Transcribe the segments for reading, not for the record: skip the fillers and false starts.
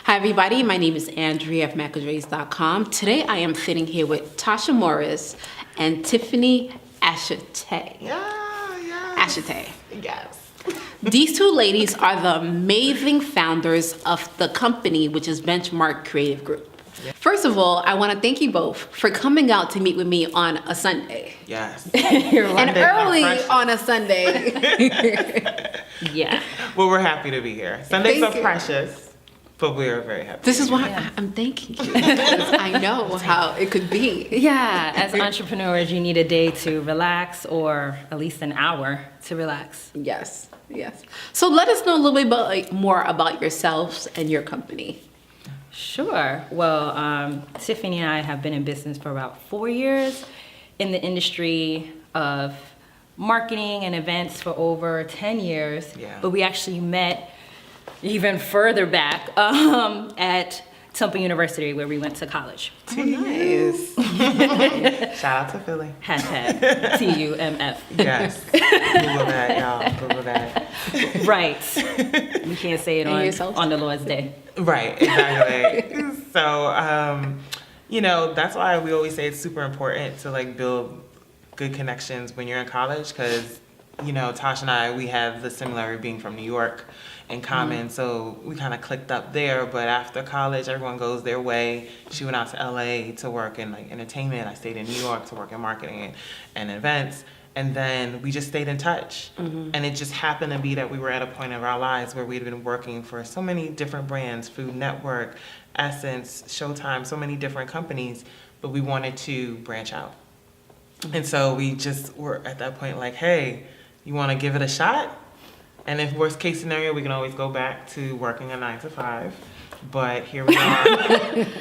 Hi, everybody. My name is Andrea of Makadrez.com. Today, I am sitting here with Tasha Morris and Tiffany Ashitey. Ashitey. Yes. These two ladies are the amazing founders of the company, which is Benchmark Creative Group. First of all, I want to thank you both for coming out to meet with me on a Sunday. Yes. And early on a Sunday. Yeah. Well, we're happy to be here. Sundays Thank are you. precious, but we are very happy. This is why I'm thanking you. Because I know how it could be. Yeah, as entrepreneurs, you need a day to relax or at least an hour to relax. Yes, yes. So let us know a little bit more about yourselves and your company. Sure. Well, Tiffany and I have been in business for about 4 years in the industry of marketing and events for over 10 years. Yeah. But we actually met even further back at Temple University where we went to college. Oh, nice. Shout out to Philly. Hashtag TUMF. Yes. Google that, y'all. Google that. Right. We can't say it And yourself? on the Lord's Day. Right, exactly. So, that's why we always say it's super important to build good connections when you're in college because, Tasha and I, we have the similarity being from New York in common. So we kind of clicked up there. But after college, everyone goes their way. She went out to LA to work in entertainment. I stayed in New York to work in marketing and events. And then we just stayed in touch. And it just happened to be that we were at a point of our lives where we'd been working for so many different brands, Food Network, Essence, Showtime, so many different companies, but we wanted to branch out. And so we just were at that point hey, you want to give it a shot? And if worst case scenario, we can always go back to working a 9 to 5. But here we are.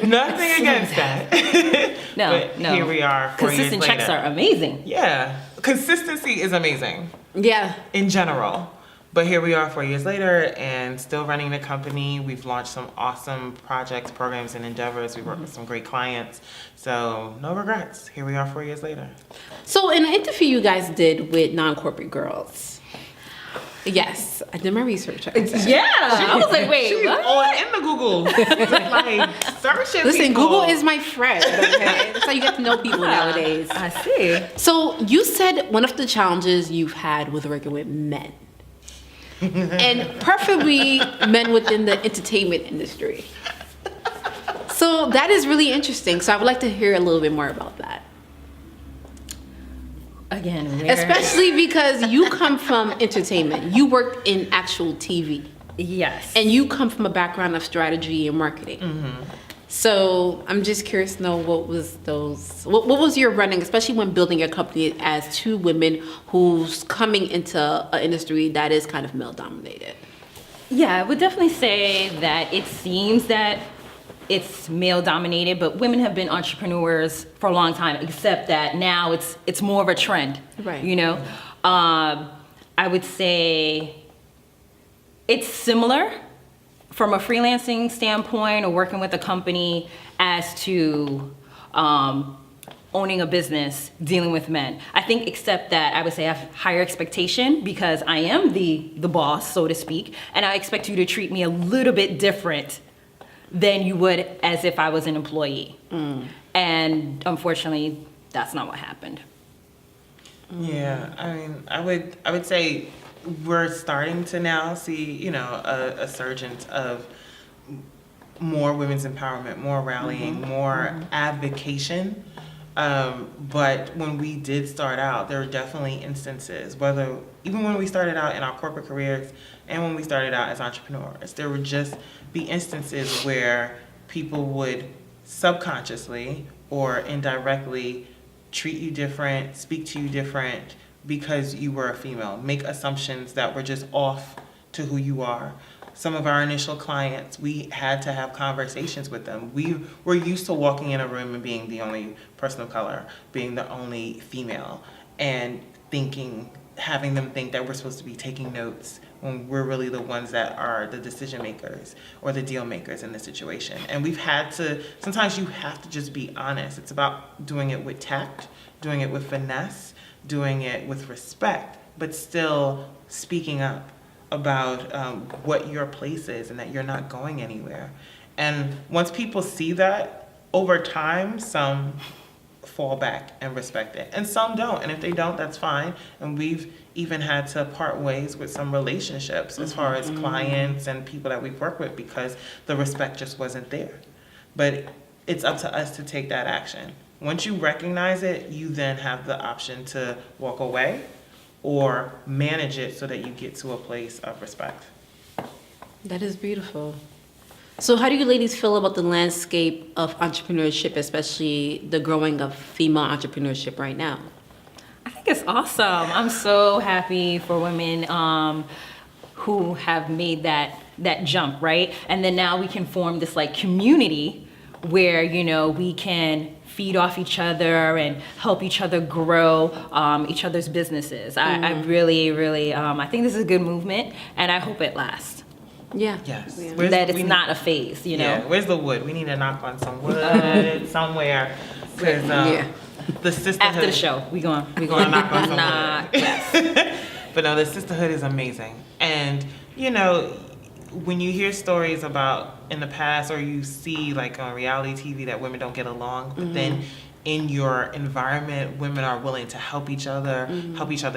Nothing against that. No. Here we are 4 years Consistent later. checks are amazing. Yeah. Consistency is amazing Yeah. in general. But here we are 4 years later and still running the company. We've launched some awesome projects, programs, and endeavors. We work with some great clients. So no regrets. Here we are 4 years later. So in an interview you guys did with Non-Corporate Girls. Yes, I did my research. Yeah. I was like, wait, She's what? all in the Google. Searching Listen, people. Google is my friend, okay? That's how you get to know people nowadays. I see. So you said one of the challenges you've had with working with men. And preferably men within the entertainment industry. So that is really interesting. So I would like to hear a little bit more about that. Again, Especially because you come from entertainment. You worked in actual TV. Yes. And you come from a background of strategy and marketing. So I'm just curious to know what was your running, especially when building a company as two women who's coming into an industry that is kind of male dominated. Yeah, I would definitely say that it seems that it's male dominated, but women have been entrepreneurs for a long time, except that now it's more of a trend. Right. I would say it's similar from a freelancing standpoint or working with a company as to owning a business, dealing with men. I think except that I would say I have higher expectation because I am the boss, so to speak, and I expect you to treat me a little bit different than you would as if I was an employee. And unfortunately, that's not what happened. Yeah, I mean, I would say we're starting to now see, a surgence of more women's empowerment, more rallying, more advocation. But when we did start out, there were definitely instances, even when we started out in our corporate careers and when we started out as entrepreneurs, there would just be instances where people would subconsciously or indirectly treat you different, speak to you different because you were a female, make assumptions that were just off to who you are. Some of our initial clients, we had to have conversations with them. We were used to walking in a room and being the only person of color, being the only female, and having them think that we're supposed to be taking notes when we're really the ones that are the decision makers or the deal makers in the situation. And sometimes you have to just be honest. It's about doing it with tact, doing it with finesse, doing it with respect, but still speaking up about what your place is and that you're not going anywhere. And once people see that, over time, some fall back and respect it, and some don't. And if they don't, that's fine. And we've even had to part ways with some relationships as far as clients and people that we've worked with because the respect just wasn't there. But it's up to us to take that action. Once you recognize it, you then have the option to walk away or manage it so that you get to a place of respect. That is beautiful. So how do you ladies feel about the landscape of entrepreneurship, especially the growing of female entrepreneurship right now? I think it's awesome. I'm so happy for women who have made that jump, right? And then now we can form this like community where, you know, we can feed off each other and help each other grow each other's businesses. I really, really, I think this is a good movement, and I hope it lasts. Yeah. Yes. Yeah. That it's not a phase, you know? Yeah, where's the wood? We need to knock on some wood somewhere. Because the sisterhood. After the show, we going knock on some knock. wood. But no, the sisterhood is amazing. And, you know, when you hear stories about in the past or you see like on reality TV that women don't get along, but then in your environment, women are willing to help each other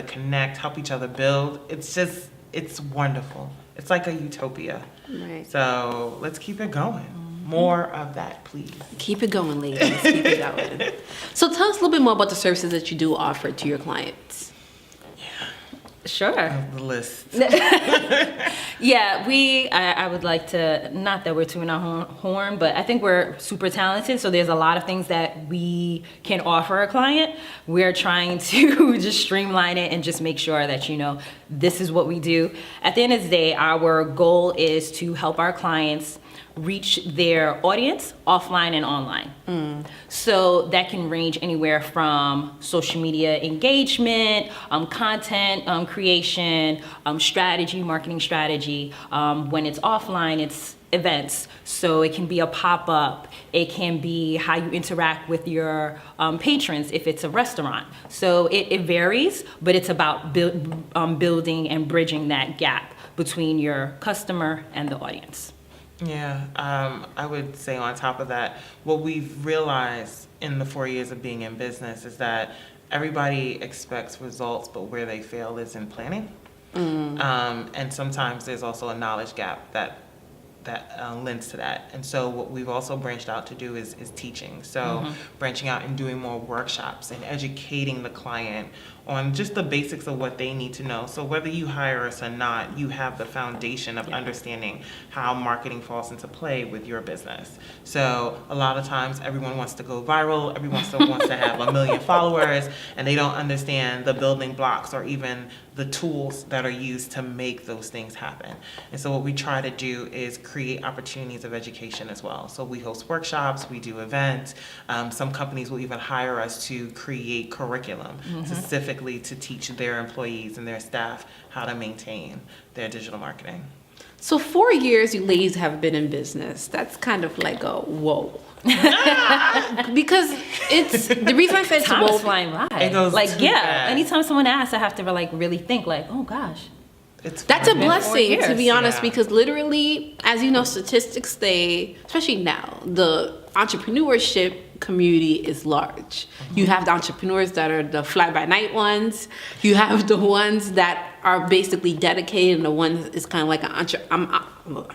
connect, help each other build. It's wonderful. It's like a utopia. Right. So let's keep it going. More of that, please. Keep it going, ladies. Keep it going. So tell us a little bit more about the services that you do offer to your clients. Sure. The list. Yeah, I would like to, not that we're tooting our horn, but I think we're super talented. So there's a lot of things that we can offer a client. We're trying to just streamline it and just make sure that, you know, this is what we do. At the end of the day, our goal is to help our clients reach their audience offline and online. So that can range anywhere from social media engagement, content creation, strategy, marketing strategy. When it's offline, it's events. So it can be a pop-up. It can be how you interact with your patrons if it's a restaurant. So it varies, but it's about building and bridging that gap between your customer and the audience. Yeah, I would say on top of that, what we've realized in the 4 years of being in business is that everybody expects results, but where they fail is in planning. And sometimes there's also a knowledge gap that lends to that. And so what we've also branched out to do is teaching. So branching out and doing more workshops and educating the client on just the basics of what they need to know. So whether you hire us or not, you have the foundation of understanding how marketing falls into play with your business. So a lot of times everyone wants to go viral, everyone still wants to have 1 million followers, and they don't understand the building blocks or even the tools that are used to make those things happen. And so what we try to do is create opportunities of education as well. So we host workshops, we do events. Some companies will even hire us to create curriculum specifically to teach their employees and their staff how to maintain their digital marketing. So 4 years you ladies have been in business. That's kind of like a whoa. Because it's the reason I said Time whoa. is flying by. It goes like, too yeah, fast. anytime someone asks, I have to like really think like, oh gosh. That's a fun. blessing, 4 to be years. honest, Yeah. because literally, as you know, statistics say, especially now, the entrepreneurship community is large. You have the entrepreneurs that are the fly-by-night ones. You have the ones that are basically dedicated, and the ones is kind of like I'm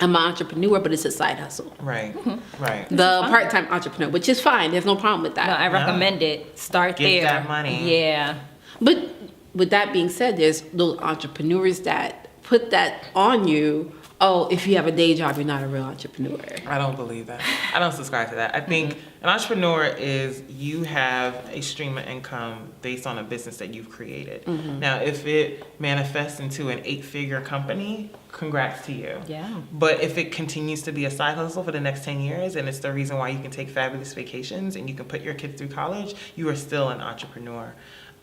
an entrepreneur, but it's a side hustle. Right, right. The part-time entrepreneur, which is fine. There's no problem with that. No, I recommend it. Start Get there. that money. Yeah. But with that being said, there's those entrepreneurs that put that on you. Oh, if you have a day job, you're not a real entrepreneur. I don't believe that. I don't subscribe to that. I think an entrepreneur is you have a stream of income based on a business that you've created. Now, if it manifests into an 8-figure company, congrats to you. Yeah. But if it continues to be a side hustle for the next 10 years and it's the reason why you can take fabulous vacations and you can put your kids through college, you are still an entrepreneur.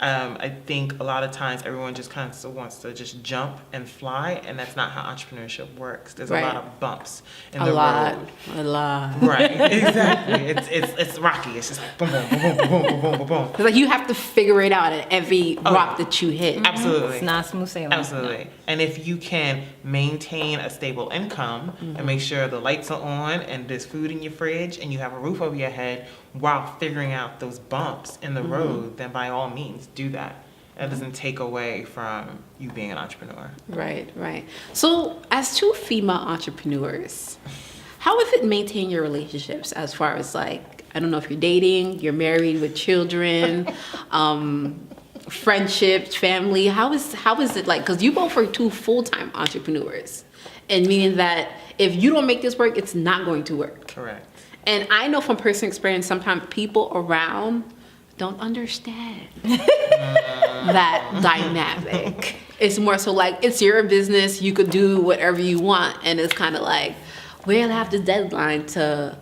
I think a lot of times everyone just kind of wants to just jump and fly, and that's not how entrepreneurship works. There's a lot of bumps in the road. A lot. Right, exactly. It's rocky. It's just like boom, boom, boom, boom, boom, boom, boom, boom, boom. It's like you have to figure it out at every rock that you hit. Absolutely. It's not smooth sailing. Absolutely. And if you can maintain a stable income and make sure the lights are on and there's food in your fridge and you have a roof over your head while figuring out those bumps in the road, then by all means do that. That doesn't take away from you being an entrepreneur. Right. So as two female entrepreneurs, how is it maintain your relationships as far as like, I don't know if you're dating, you're married with children, friendships, family, how is it like, because you both are two full-time entrepreneurs, and meaning that if you don't make this work, it's not going to work. Correct. And I know from personal experience, sometimes people around don't understand that dynamic. It's more so like, it's your business, you could do whatever you want, and it's kind of like, we'll have the deadline to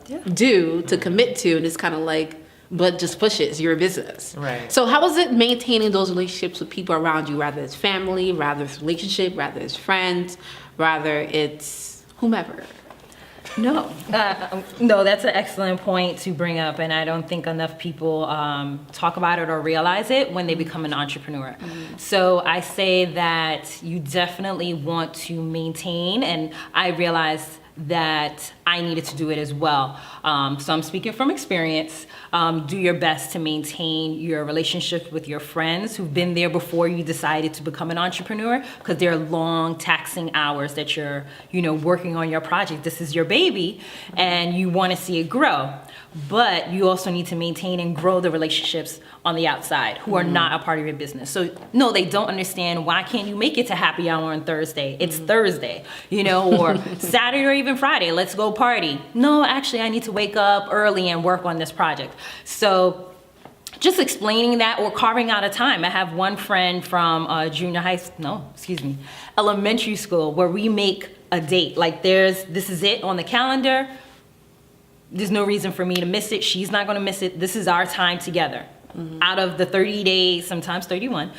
commit to, and it's kind of like, but just push it, it's your business. Right. So how is it maintaining those relationships with people around you, rather it's family, rather it's relationship, rather it's friends, rather it's whomever? No, that's an excellent point to bring up, and I don't think enough people talk about it or realize it when they become an entrepreneur. So I say that you definitely want to maintain, and I realized that I needed to do it as well. So I'm speaking from experience. Do your best to maintain your relationships with your friends who've been there before you decided to become an entrepreneur, because they're long, taxing hours that you're, working on your project. This is your baby, and you want to see it grow. But you also need to maintain and grow the relationships on the outside who are not a part of your business. So no, they don't understand, why can't you make it to happy hour on Thursday? It's Thursday, or Saturday or even Friday, let's go party. No, actually I need to wake up early and work on this project. So just explaining that, or carving out a time. I have one friend from elementary school, where we make a date. Like this is it on the calendar. There's no reason for me to miss it. She's not going to miss it. This is our time together. Out of the 30 days, sometimes 31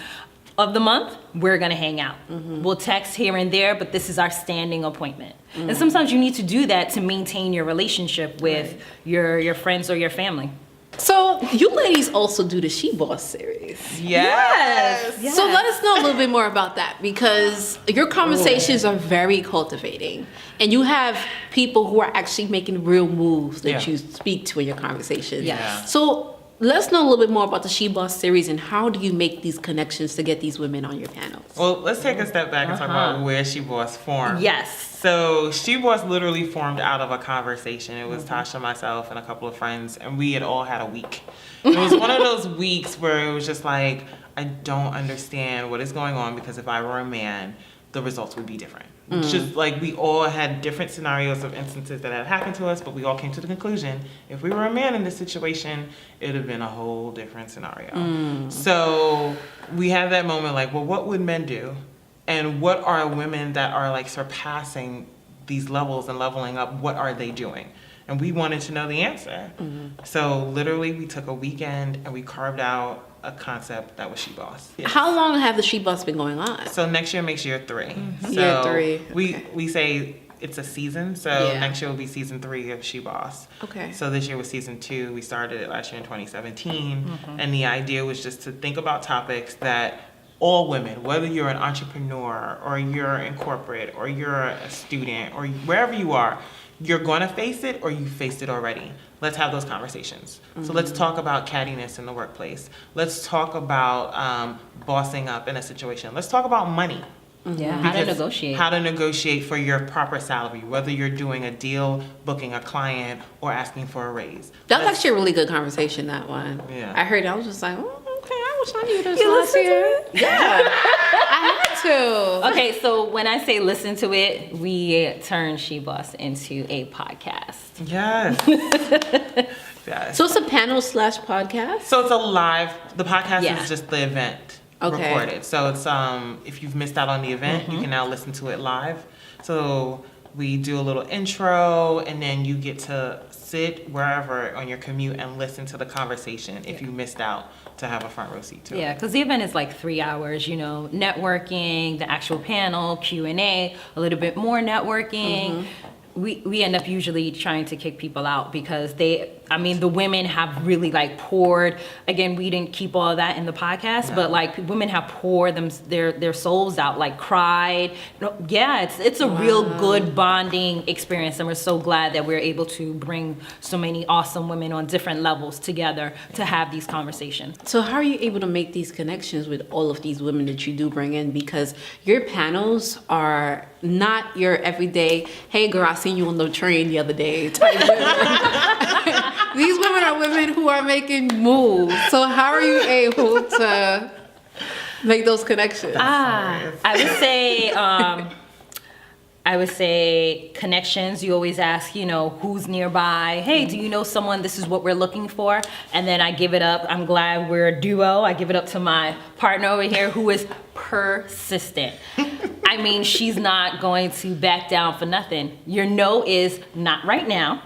of the month, we're going to hang out. We'll text here and there, but this is our standing appointment. And sometimes you need to do that to maintain your relationship with your friends or your family. So you ladies also do the She Boss series. Yes. So let us know a little bit more about that, because your conversations are very cultivating, and you have people who are actually making real moves that you speak to in your conversations. Yeah. So let us know a little bit more about the She Boss series, and how do you make these connections to get these women on your panels? Well, let's take a step back and talk about where She Boss formed. Yes. So She Boss literally formed out of a conversation. It was Tasha, myself, and a couple of friends, and we had all had a week. It was one of those weeks where it was just like, I don't understand what is going on, because if I were a man, the results would be different. Just like we all had different scenarios of instances that had happened to us, but we all came to the conclusion, if we were a man in this situation, it would have been a whole different scenario. So we had that moment like, well, what would men do? And what are women that are like surpassing these levels and leveling up, what are they doing? And we wanted to know the answer. So literally we took a weekend and we carved out a concept that was She Boss. Yes. How long have the She Boss been going on? So next year makes year 3. So Year 3. We say it's a season. So next year will be season 3 of She Boss. Okay. So this year was season 2. We started it last year in 2017. And the idea was just to think about topics that all women, whether you're an entrepreneur or you're in corporate or you're a student or wherever you are, you're going to face it or you faced it already. Let's have those conversations. So let's talk about cattiness in the workplace. Let's talk about bossing up in a situation. Let's talk about money. Yeah, how to negotiate. How to negotiate for your proper salary, whether you're doing a deal, booking a client, or asking for a raise. That was actually a really good conversation, that one. Yeah. I heard it, I was just like, oh, okay, I wish I knew this You last listened to year. it? Yeah, I had to. Okay, so when I say listen to it, we turn She Boss into a podcast. Yes. Yes. So it's a panel / podcast? So it's a live, the podcast Yeah. is just the event Okay. recorded. So it's, if you've missed out on the event, you can now listen to it live. So we do a little intro, and then you get to sit wherever on your commute and listen to the conversation if you missed out to have a front row seat to it. Yeah, because the event is like 3 hours, you know, networking, the actual panel, Q&A, a little bit more networking. We end up usually trying to kick people out because the women have really like poured, again, we didn't keep all that in the podcast, but like women have poured their souls out, like cried. Yeah, it's a real good bonding experience, and we're so glad that we're able to bring so many awesome women on different levels together to have these conversations. So how are you able to make these connections with all of these women that you do bring in? Because your panels are not your everyday, hey girl, I seen you on the train the other day type women. These women are women who are making moves. So how are you able to make those connections? I would say connections. You always ask, you know, who's nearby. Hey, do you know someone? This is what we're looking for. And then I give it up. I'm glad we're a duo. I give it up to my partner over here who is persistent. I mean, she's not going to back down for nothing. Your no is not right now.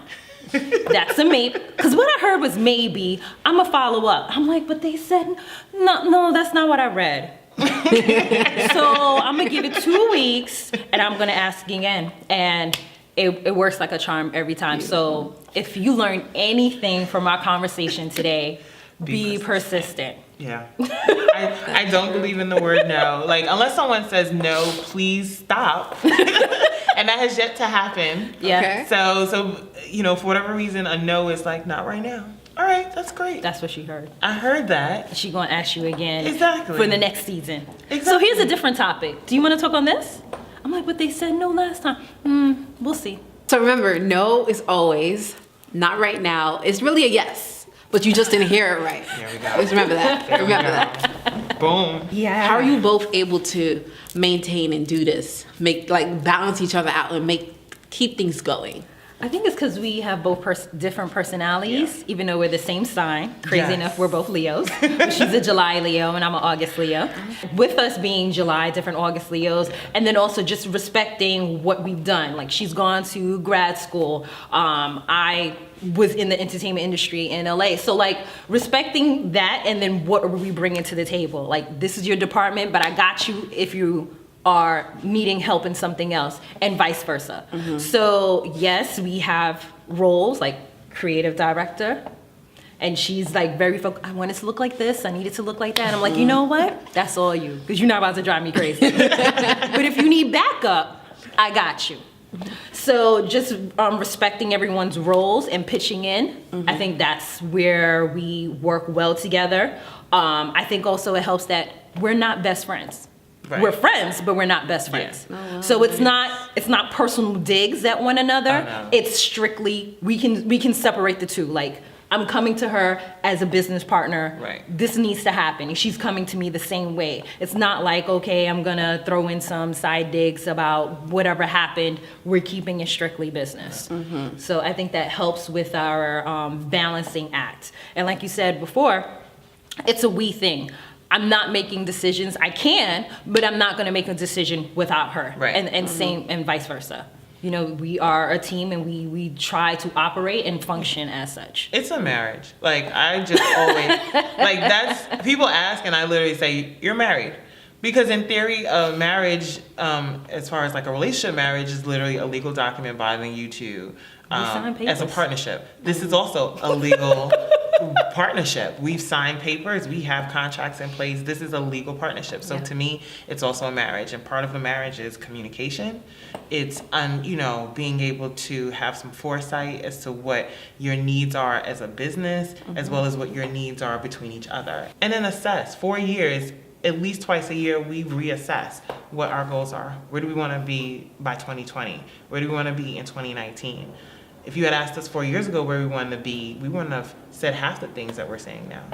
That's a maybe. Because what I heard was maybe. I'm going to follow up. I'm like, but they said, no, that's not what I read. So I'm gonna give it 2 weeks and I'm gonna ask again, and it works like a charm every time. So if you learn anything from our conversation today, be persistent. Yeah. I don't believe in the word no. Like, unless someone says no, please stop. And that has yet to happen. Yeah. Okay. So you know, for whatever reason, a no is like, not right now. All right, that's great. That's what she heard. I heard that. She gonna ask you again. Exactly. For the next season. Exactly. So here's a different topic. Do you want to talk on this? I'm like, but they said no last time. We'll see. So remember, no is always, not right now. It's really a yes, but you just didn't hear it right. There we go. Just remember that. There we Remember go. that. Boom. Yeah. How are you both able to maintain and do this? Balance each other out and keep things going? I think it's because we have both different personalities, Yeah. even though we're the same sign. Crazy Yes. enough, we're both Leos. She's a July Leo and I'm an August Leo. With us being July, different August Leos, and then also just respecting what we've done. Like, she's gone to grad school. I was in the entertainment industry in LA. So like respecting that, and then what are we bringing to the table? Like, this is your department, but I got you if you are needing help in something else, and vice versa. So yes, we have roles like creative director, and she's like very focused. I want it to look like this. I need it to look like that. And I'm like, you know what? That's all you, because you're not about to drive me crazy. But if you need backup, I got you. So just respecting everyone's roles and pitching in. I think that's where we work well together. I think also it helps that we're not best friends. Right. We're friends, but we're not best friends. Yeah. Oh, wow. So it's not personal digs at one another. Oh, no. It's strictly we can separate the two. Like, I'm coming to her as a business partner. Right. This needs to happen, and she's coming to me the same way. It's not like, okay, I'm gonna throw in some side digs about whatever happened. We're keeping it strictly business. So I think that helps with our balancing act. And like you said before, it's a we thing. I'm not making decisions. I can, but I'm not going to make a decision without her. Right. And same and vice versa. You know, we are a team, and we try to operate and function as such. It's a marriage. Like, I just always, like, that's, people ask and I literally say, you're married. Because in theory, a marriage, as far as like a relationship, marriage is literally a legal document binding you to sign as a papers. partnership. This is also a legal partnership. We've signed papers. We have contracts in place. This is a legal partnership. So to me, it's also a marriage. And part of a marriage is communication. It's, being able to have some foresight as to what your needs are as a business, as well as what your needs are between each other. And then assess. 4 years, at least twice a year, we reassess what our goals are. Where do we want to be by 2020? Where do we want to be in 2019? If you had asked us 4 years ago where we wanted to be, we wouldn't have said half the things that we're saying now.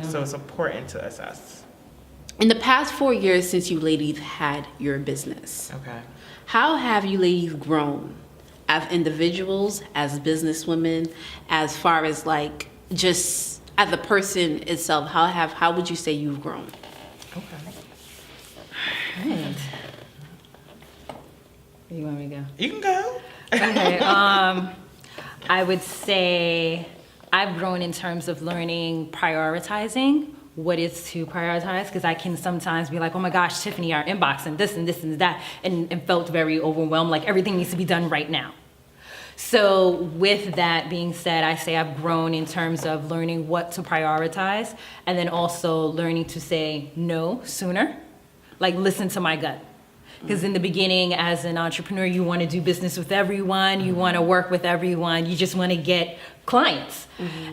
So it's important to assess. In the past 4 years since you ladies had your business, Okay. how have you ladies grown as individuals, as businesswomen, as far as like just as a person itself? How would you say you've grown? Okay. Right. Where you want me to go? You can go. Okay. I would say I've grown in terms of learning prioritizing what is to prioritize, because I can sometimes be like, oh my gosh, Tiffany, our inbox and this and this and that, and felt very overwhelmed, like everything needs to be done right now. So with that being said, I say I've grown in terms of learning what to prioritize, and then also learning to say no sooner, like listen to my gut. Because in the beginning, as an entrepreneur, you want to do business with everyone, you want to work with everyone, you just want to get clients.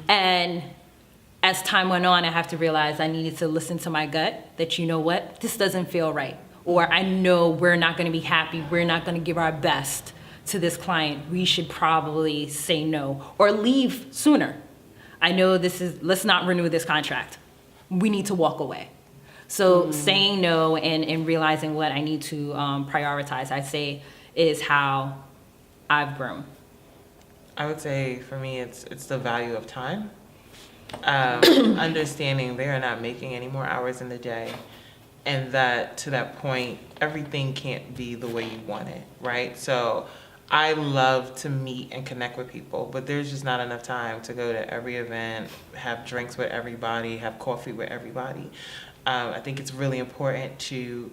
And as time went on, I have to realize I needed to listen to my gut, that you know what, this doesn't feel right. Or I know we're not going to be happy, we're not going to give our best to this client, we should probably say no or leave sooner. I know let's not renew this contract. We need to walk away. So saying no and realizing what I need to prioritize, I say, is how I've grown. I would say for me, it's the value of time. Understanding they are not making any more hours in the day, and that to that point, everything can't be the way you want it, right? So I love to meet and connect with people, but there's just not enough time to go to every event, have drinks with everybody, have coffee with everybody. I think it's really important to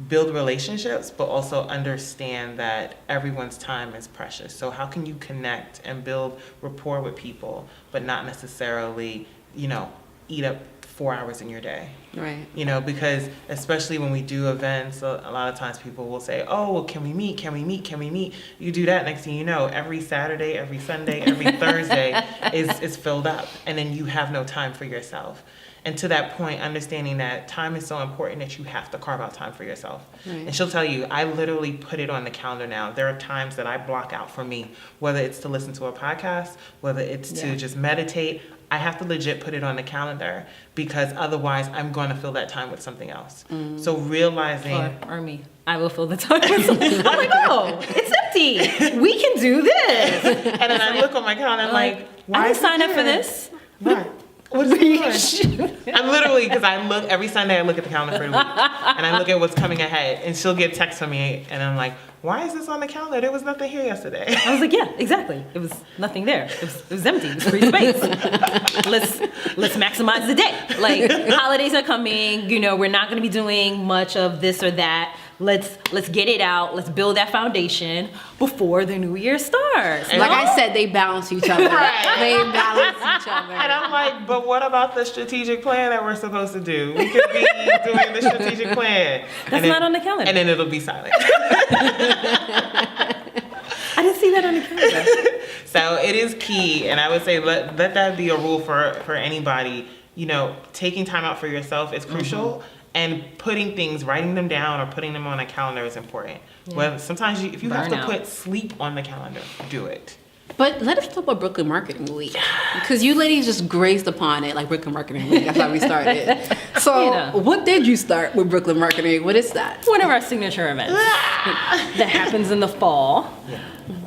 build relationships, but also understand that everyone's time is precious. So how can you connect and build rapport with people, but not necessarily, eat up 4 hours in your day? Right. Because especially when we do events, a lot of times people will say, oh, well, can we meet? Can we meet? Can we meet? You do that, next thing you know, every Saturday, every Sunday, every Thursday is filled up, and then you have no time for yourself. And to that point, understanding that time is so important that you have to carve out time for yourself. Right. And she'll tell you, I literally put it on the calendar now. There are times that I block out for me, whether it's to listen to a podcast, whether it's to just meditate. I have to legit put it on the calendar, because otherwise I'm going to fill that time with something else. So realizing... Or me. I will fill the time with something. I'm like, oh, it's empty. We can do this. And then I look on my calendar and I'm like, why I didn't sign up for this. Right. What is it doing? I'm literally, because I look, every Sunday I look at the calendar for the week, and I look at what's coming ahead, and she'll get texts from me, and I'm like, why is this on the calendar? There was nothing here yesterday. I was like, yeah, exactly. It was nothing there. It was empty. It was free space. Let's maximize the day. Like, holidays are coming, we're not going to be doing much of this or that. Let's get it out. Let's build that foundation before the new year starts. Like I said, they balance each other. Right. They balance each other. And I'm like, but what about the strategic plan that we're supposed to do? We could be doing the strategic plan. That's not on the calendar. And then it'll be silent. I didn't see that on the calendar. So it is key, and I would say let that be a rule for anybody. Taking time out for yourself is crucial. And writing them down or putting them on a calendar is important. Yeah. Well, sometimes if you have to put sleep on the calendar, do it. But let us talk about Brooklyn Marketing Week, because you ladies just grazed upon it, like Brooklyn Marketing Week. That's how we started. So what did you start with Brooklyn Marketing Week? What is that? One of our signature events that happens in the fall.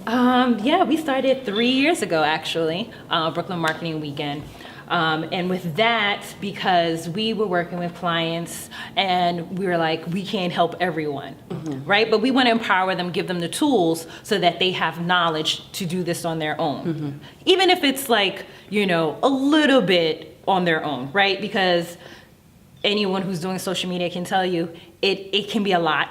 Yeah. We started 3 years ago, actually, Brooklyn Marketing Weekend. And with that, because we were working with clients and we were like, we can't help everyone, right? But we want to empower them, give them the tools so that they have knowledge to do this on their own. Even if it's like, a little bit on their own, right? Because anyone who's doing social media can tell you it can be a lot.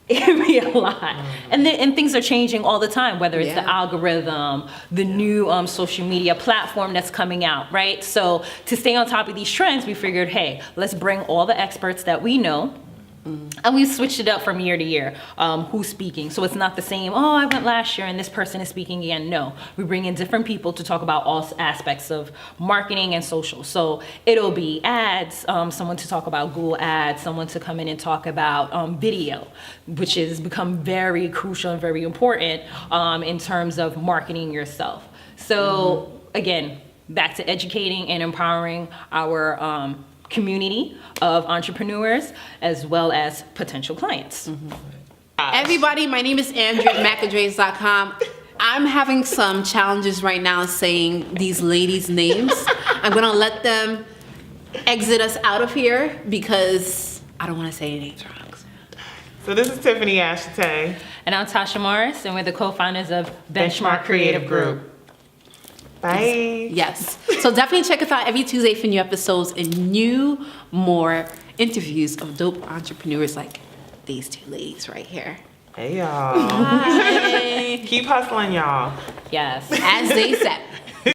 It can be a lot. And things are changing all the time, whether it's the algorithm, the new social media platform that's coming out, right? So to stay on top of these trends, we figured, hey, let's bring all the experts that we know. And we've switched it up from year to year, who's speaking. So it's not the same, I went last year and this person is speaking again. No, we bring in different people to talk about all aspects of marketing and social. So it'll be ads, someone to talk about Google ads, someone to come in and talk about video, which has become very crucial and very important in terms of marketing yourself. So again, back to educating and empowering our community of entrepreneurs as well as potential clients. Everybody, my name is Andrea at Makadrez.com. I'm having some challenges right now saying these ladies' names. I'm gonna let them exit us out of here because I don't want to say any names wrong. So this is Tiffany Ashitey. And I'm Tasha Morris, and we're the co-founders of Benchmark Creative Group. Bye. Yes. So definitely check us out every Tuesday for new episodes and more interviews of dope entrepreneurs like these two ladies right here. Hey, y'all. Bye. Keep hustling, y'all. Yes. As they said.